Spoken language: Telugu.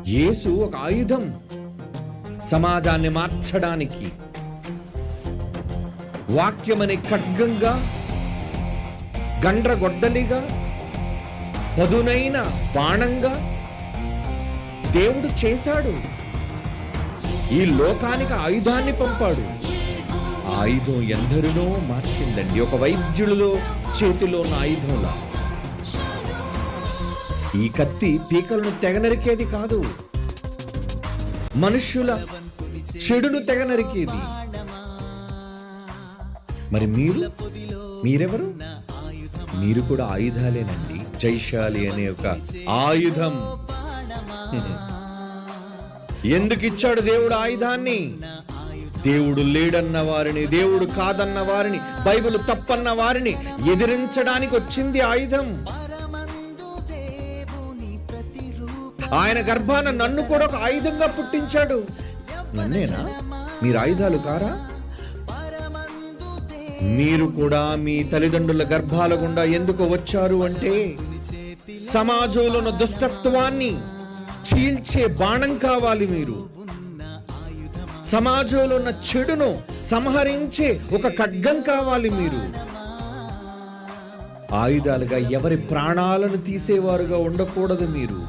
యేసు ఒక ఆయుధం సమాజాన్ని మార్చడానికి. వాక్యమనే ఖడ్గంగా, గండ్రగొడ్డలిగా, పదునైన బాణంగా దేవుడు చేశాడు. ఈ లోకానికి ఆయుధాన్ని పంపాడు. ఆ ఆయుధం ఎందరినో మార్చిందండి. ఒక వైద్యుడిలో చేతిలో ఉన్న ఆయుధంలా. ఈ కత్తి పీకలను తెగనరికేది కాదు, మనుష్యుల చెడును తెగనరికేది. మరి మీరెవరు? మీరు కూడా ఆయుధాలేనండి. జైశాలి అనే ఒక ఆయుధం. ఎందుకు ఇచ్చాడు దేవుడు ఆయుధాన్ని? దేవుడు లేడన్న వారిని, దేవుడు కాదన్న వారిని, బైబిల్ తప్పన్న వారిని ఎదిరించడానికి వచ్చింది ఆయుధం. ఆయన గర్భాన నన్ను కూడా ఒక ఆయుధంగా పుట్టించాడు. నన్నేనా? మీరు ఆయుధాలు కారా? మీరు కూడా మీ తల్లిదండ్రుల గర్భాల గుండా ఎందుకు వచ్చారు అంటే, సమాజంలో ఉన్న దుష్టత్వాన్ని చీల్చే బాణం కావాలి మీరు. సమాజంలో ఉన్న చెడును సంహరించే ఒక ఖడ్గం కావాలి మీరు. ఆయుధాలుగా ఎవరి ప్రాణాలను తీసేవారుగా ఉండకూడదు మీరు.